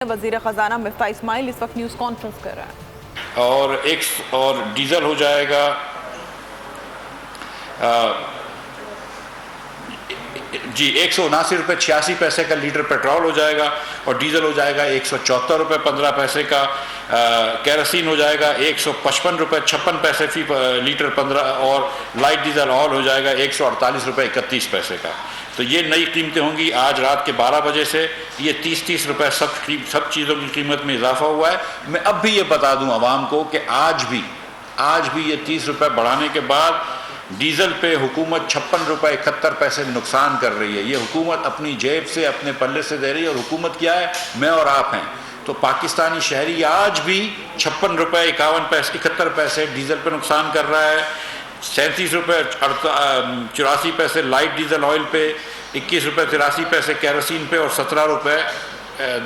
وزیر خزانہ مفتاح اسماعیل اس وقت نیوز کانفرنس کر رہا ہے اور ڈیزل ہو جائے گا جی 179 روپے 86 پیسے کا لیٹر پیٹرول ہو جائے گا، اور ڈیزل ہو جائے گا 174 روپے 15 پیسے کا، کیروسین ہو جائے گا 155 روپے 56 پیسے فی لیٹر 15، اور لائٹ ڈیزل آل ہو جائے گا 148 روپے 31 پیسے کا۔ تو یہ نئی قیمتیں ہوں گی آج رات کے 12 بجے سے۔ یہ 30 روپے سب چیزوں کی قیمت میں اضافہ ہوا ہے۔ میں اب بھی یہ بتا دوں عوام کو کہ آج بھی یہ 30 روپے بڑھانے کے بعد ڈیزل پہ حکومت 56 روپے 71 پیسے نقصان کر رہی ہے۔ یہ حکومت اپنی جیب سے اپنے پلے سے دے رہی ہے، اور حکومت کیا ہے؟ میں اور آپ ہیں۔ تو پاکستانی شہری آج بھی 56 روپے 71 پیسے ڈیزل پہ نقصان کر رہا ہے، 37 روپے 84 پیسے لائٹ ڈیزل آئل پہ، 21 روپے 83 پیسے کیروسین پہ، اور 17 روپے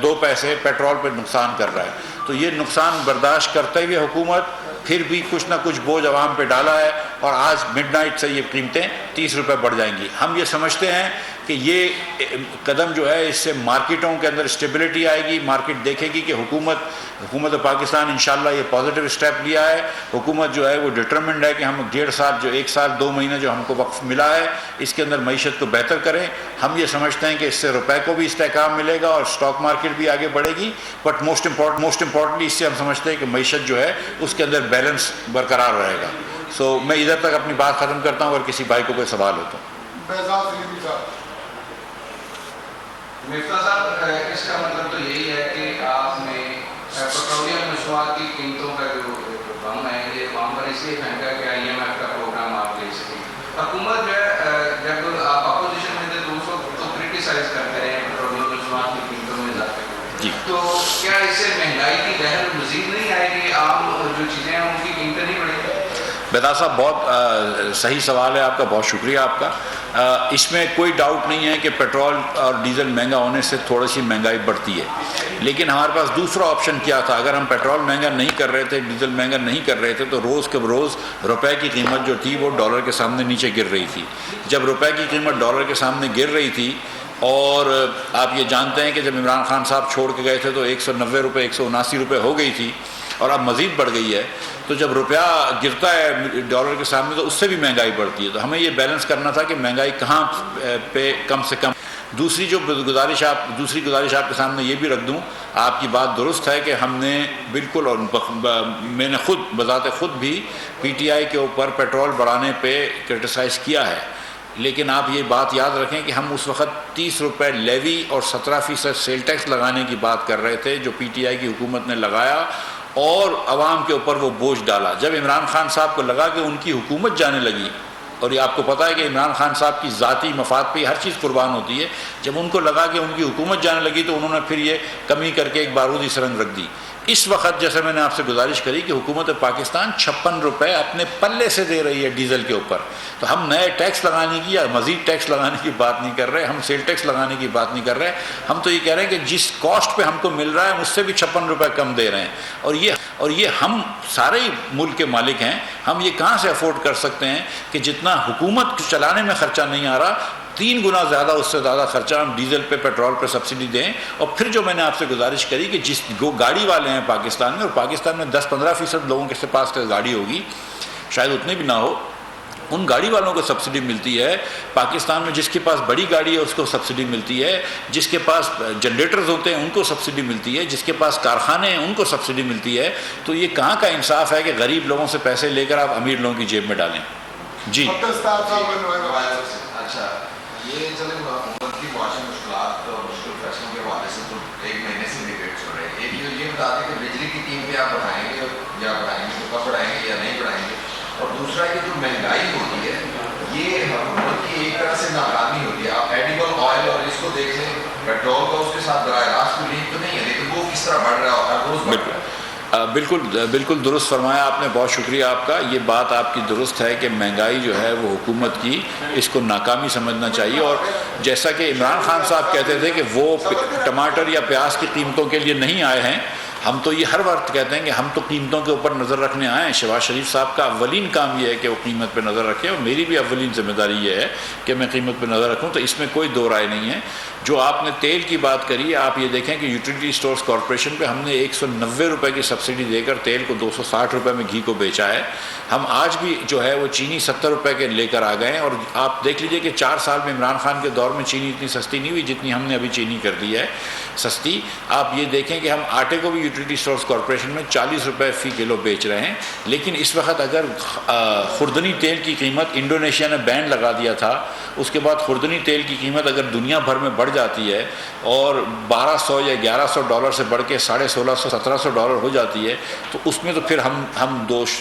2 پیسے پیٹرول پہ نقصان کر رہا ہے۔ تو یہ نقصان برداشت کرتے ہوئے حکومت پھر بھی کچھ نہ کچھ بوجھ عوام پہ ڈالا ہے، اور آج مڈ نائٹ سے یہ قیمتیں 30 روپے بڑھ جائیں گی۔ ہم یہ سمجھتے ہیں کہ یہ قدم جو ہے اس سے مارکیٹوں کے اندر اسٹیبلٹی آئے گی، مارکیٹ دیکھے گی کہ حکومت پاکستان انشاءاللہ یہ پازیٹیو اسٹیپ لیا ہے۔ حکومت جو ہے وہ ڈٹرمنڈ ہے کہ ہم 1.5 سال 1 سال 2 مہینے جو ہم کو وقت ملا ہے اس کے اندر معیشت کو بہتر کریں۔ ہم یہ سمجھتے ہیں کہ اس سے روپے کو بھی استحکام ملے گا اور اسٹاک مارکیٹ بھی آگے بڑھے گی، بٹ موسٹ امپورٹنٹلی اس سے ہم سمجھتے ہیں کہ معیشت جو ہے اس کے اندر بیلنس برقرار رہے گا۔ میں ادھر تک اپنی بات ختم کرتا ہوں، اگر کسی بھائی کو کوئی سوال ہو تو۔ مفتاح صاحب، اس کا مطلب تو یہی ہے کہ آپ نے پیٹرولیم مصنوعات کی قیمتوں کا جو بم ہے یہ عوام پر اس لیے پھینکا کہ IMF کا پروگرام آپ لے سکیں۔ حکومت جو ہے جب آپ اپوزیشن میں تھے تو اس وقت تو کرٹیسائز کرتے رہے پیٹرولیم مصنوعات کی قیمتوں میں اضافے کو، تو کیا اس سے مہنگائی کی لہر مزید نہیں آئے گی؟ عام جو چیزیں ہیں ان کی قیمتیں نہیں بڑھیں گی؟ بیدار صاحب بہت صحیح سوال ہے آپ کا، بہت شکریہ آپ کا۔ اس میں کوئی ڈاؤٹ نہیں ہے کہ پیٹرول اور ڈیزل مہنگا ہونے سے تھوڑی سی مہنگائی بڑھتی ہے، لیکن ہمارے پاس دوسرا آپشن کیا تھا؟ اگر ہم پیٹرول مہنگا نہیں کر رہے تھے، ڈیزل مہنگا نہیں کر رہے تھے، تو روز کے روز روپے کی قیمت جو تھی وہ ڈالر کے سامنے نیچے گر رہی تھی۔ جب روپے کی قیمت ڈالر کے سامنے گر رہی تھی، اور آپ یہ جانتے ہیں کہ جب عمران خان صاحب چھوڑ کے گئے تھے تو 190 روپے 179 روپے ہو گئی تھی، اور اب مزید بڑھ گئی ہے۔ تو جب روپیہ گرتا ہے ڈالر کے سامنے تو اس سے بھی مہنگائی بڑھتی ہے۔ تو ہمیں یہ بیلنس کرنا تھا کہ مہنگائی کہاں پہ کم سے کم۔ دوسری گزارش آپ کے سامنے یہ بھی رکھ دوں، آپ کی بات درست ہے کہ ہم نے بالکل، اور میں نے بذات خود بھی PTI کے اوپر پیٹرول بڑھانے پہ کرٹیسائز کیا ہے، لیکن آپ یہ بات یاد رکھیں کہ ہم اس وقت 30 روپے لیوی اور 17% سیل ٹیکس لگانے کی بات کر رہے تھے جو PTI کی حکومت نے لگایا، اور عوام کے اوپر وہ بوجھ ڈالا۔ جب عمران خان صاحب کو لگا کہ ان کی حکومت جانے لگی، اور یہ آپ کو پتہ ہے کہ عمران خان صاحب کی ذاتی مفاد پہ ہر چیز قربان ہوتی ہے، جب ان کو لگا کہ ان کی حکومت جانے لگی تو انہوں نے پھر یہ کمی کر کے ایک بارودی سرنگ رکھ دی۔ اس وقت جیسے میں نے آپ سے گزارش کری کہ حکومت پاکستان 56 روپے اپنے پلے سے دے رہی ہے ڈیزل کے اوپر، تو ہم نئے ٹیکس لگانے کی یا مزید ٹیکس لگانے کی بات نہیں کر رہے، ہم سیل ٹیکس لگانے کی بات نہیں کر رہے، ہم تو یہ کہہ رہے ہیں کہ جس کاسٹ پہ ہم کو مل رہا ہے اس سے بھی 56 روپے کم دے رہے ہیں، اور یہ ہم سارے ہی ملک کے مالک ہیں۔ ہم یہ کہاں سے افورڈ کر سکتے ہیں کہ جتنا حکومت چلانے میں خرچہ نہیں آ رہا، 3 گنا زیادہ، اس سے زیادہ خرچہ ہم ڈیزل پہ پیٹرول پہ سبسڈی دیں۔ اور پھر جو میں نے آپ سے گزارش کری کہ جس گاڑی والے ہیں پاکستان میں، اور پاکستان میں 10-15% لوگوں کے پاس گاڑی ہوگی، شاید اتنے بھی نہ ہو، ان گاڑی والوں کو سبسڈی ملتی ہے۔ پاکستان میں جس کے پاس بڑی گاڑی ہے اس کو سبسڈی ملتی ہے، جس کے پاس جنریٹرز ہوتے ہیں ان کو سبسڈی ملتی ہے، جس کے پاس کارخانے ہیں ان کو سبسڈی ملتی ہے۔ تو یہ کہاں کا انصاف ہے کہ غریب لوگوں سے پیسے لے کر آپ امیر لوگوں کی جیب میں ڈالیں؟ جی اچھا، یہ چلے حکومت کی معاشی مشکلات اور مشکل فیصلوں کے حوالے سے تو 1 مہینے سے ڈیبیٹ چل رہے ہیں۔ ایک یہ بتا دیں کہ بجلی کی قیمتیں آپ بڑھائیں گے یا بڑھائیں گے، تو کب بڑھائیں گے یا نہیں بڑھائیں گے؟ اور دوسرا کہ جو مہنگائی ہوتی ہے یہ حکومت کی ایک طرح سے ناکامی ہوتی ہے۔ آپ ایڈیبل آئل اور اس کو دیکھ لیں، پیٹرول کا اس کے ساتھ براہ راست کوئی لنک تو نہیں ہے، لیکن وہ کس طرح بڑھ رہا ہے، ہر روز بڑھ رہا ہے۔ بالکل درست فرمایا آپ نے، بہت شکریہ آپ کا۔ یہ بات آپ کی درست ہے کہ مہنگائی جو ہے وہ حکومت کی، اس کو ناکامی سمجھنا چاہیے۔ اور جیسا کہ عمران خان صاحب کہتے تھے کہ وہ ٹماٹر یا پیاز کی قیمتوں کے لیے نہیں آئے ہیں، ہم تو یہ ہر وقت کہتے ہیں کہ ہم تو قیمتوں کے اوپر نظر رکھنے آئے ہیں. شہباز شریف صاحب کا اولین کام یہ ہے کہ وہ قیمت پہ نظر رکھیں, اور میری بھی اولین ذمہ داری یہ ہے کہ میں قیمت پہ نظر رکھوں. تو اس میں کوئی دو رائے نہیں ہے. جو آپ نے تیل کی بات کری, آپ یہ دیکھیں کہ یوٹیلیٹی اسٹورز کارپوریشن پہ ہم نے 190 روپے کی سبسڈی دے کر تیل کو 260 روپے میں گھی کو بیچا ہے. ہم آج بھی جو ہے وہ چینی 70 روپے کے لے کر آ گئے ہیں, اور آپ دیکھ لیجئے کہ 4 سال میں عمران خان کے دور میں چینی اتنی سستی نہیں ہوئی جتنی ہم نے ابھی چینی کر دی ہے سستی. آپ یہ دیکھیں کہ ہم آٹے کو بھی یوٹیلیٹی اسٹورز کارپوریشن میں 40 روپے فی کلو بیچ رہے ہیں. لیکن اس وقت اگر خوردنی تیل کی قیمت, انڈونیشیا نے بین لگا دیا تھا, اس کے بعد خوردنی تیل کی قیمت اگر دنیا بھر میں بڑھ جاتی ہے اور 1200 یا 1100 ڈالر سے بڑھ کے 1650 1700 ڈالر ہو جاتی ہے, تو اس میں تو پھر ہم دوش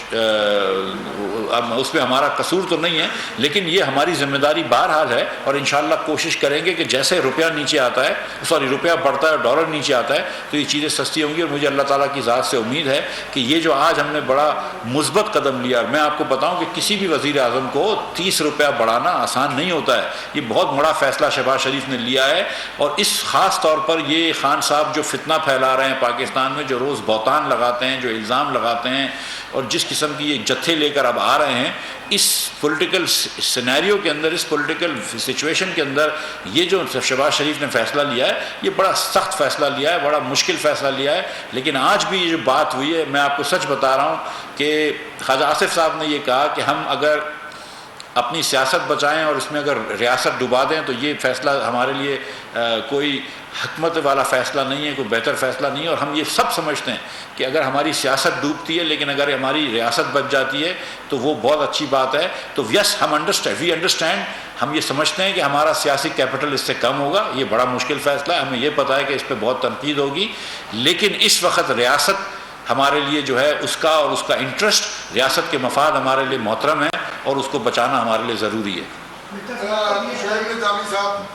اس میں ہمارا قصور تو نہیں ہے, لیکن یہ ہماری ذمہ داری بہرحال ہے. اور انشاءاللہ کوشش کریں گے کہ جیسے روپیہ نیچے آتا ہے, روپیہ بڑھتا ہے, ڈالر نیچے آتا ہے, تو یہ چیزیں سستی ہوں گی. اور مجھے اللہ تعالیٰ کی ذات سے امید ہے کہ یہ جو آج ہم نے بڑا مثبت قدم لیا, اور میں آپ کو بتاؤں کہ کسی بھی وزیر اعظم کو 30 روپیہ بڑھانا آسان نہیں ہوتا ہے. یہ بہت بڑا فیصلہ شہباز شریف نے لیا ہے. اور اس خاص طور پر یہ خان صاحب جو فتنہ پھیلا رہے ہیں پاکستان میں, جو روز بہتان لگاتے ہیں, جو الزام لگاتے ہیں, اور جس قسم کی یہ جتھے لے کر اب آ رہے ہیں, اس پولیٹیکل سینیریو کے اندر, اس پولیٹیکل سچویشن کے اندر, یہ جو شہباز شریف نے فیصلہ لیا ہے, یہ بڑا سخت فیصلہ لیا ہے, بڑا مشکل فیصلہ لیا ہے. لیکن آج بھی یہ جو بات ہوئی ہے, میں آپ کو سچ بتا رہا ہوں کہ خواجہ آصف صاحب نے یہ کہا کہ ہم اگر اپنی سیاست بچائیں اور اس میں اگر ریاست ڈبا دیں تو یہ فیصلہ ہمارے لیے کوئی حکمت والا فیصلہ نہیں ہے, کوئی بہتر فیصلہ نہیں ہے. اور ہم یہ سب سمجھتے ہیں کہ اگر ہماری سیاست ڈوبتی ہے لیکن اگر ہماری ریاست بچ جاتی ہے تو وہ بہت اچھی بات ہے. تو یس, وی انڈرسٹینڈ, ہم یہ سمجھتے ہیں کہ ہمارا سیاسی کیپٹل اس سے کم ہوگا. یہ بڑا مشکل فیصلہ ہے, ہمیں یہ پتہ ہے کہ اس پہ بہت تنقید ہوگی, لیکن اس وقت ریاست ہمارے لیے جو ہے اس کا اور اس کا انٹرسٹ, ریاست کے مفاد ہمارے لیے محترم ہے, اور اس کو بچانا ہمارے لیے ضروری ہے.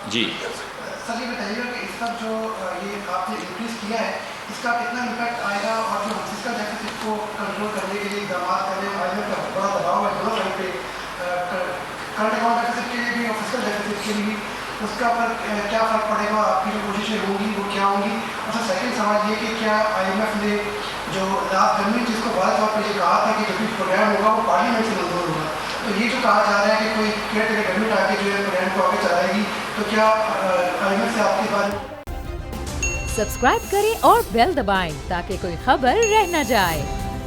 جی سر یہ بتائیے گا کہ اس کا جو یہ آپ نے انکریز کیا ہے, اس کا کتنا امپیکٹ آئے گا, اور جو فسکل ڈیفیسٹ کو کنٹرول کرنے کے لیے اقدامات کرنے میں آئی ایم ایف کا بڑا دباؤ ہے دونوں سائڈ پہ, کرنٹ اکاؤنٹ ڈیفیسٹ کے لیے بھی اور فسکل ڈیفیسٹ کے لیے بھی, اس کا پر کیا فرق پڑے گا, آپ کی جو کوششیں ہوں گی وہ کیا ہوں گی. اور سر سیکنڈ سوال یہ کہ کیا آئی ایم ایف نے جو لاسٹ گورنمنٹ جس کو بھارت وقت پہ یہ کہا تھا کہ جو بھی پروگرام ہوگا وہ پارلیمنٹ سے منظور ہوگا, تو یہ جو کہا جا رہا ہے کہ کوئی کیئر ٹیکر گورنمنٹ آ کے جو ہے پروگرام کو آگے چلائے گی, تو کیا آئی ایم ایف سے آپ کے بارے سبسکرائب کریں اور بیل دبائیں تاکہ کوئی خبر رہ نہ جائے.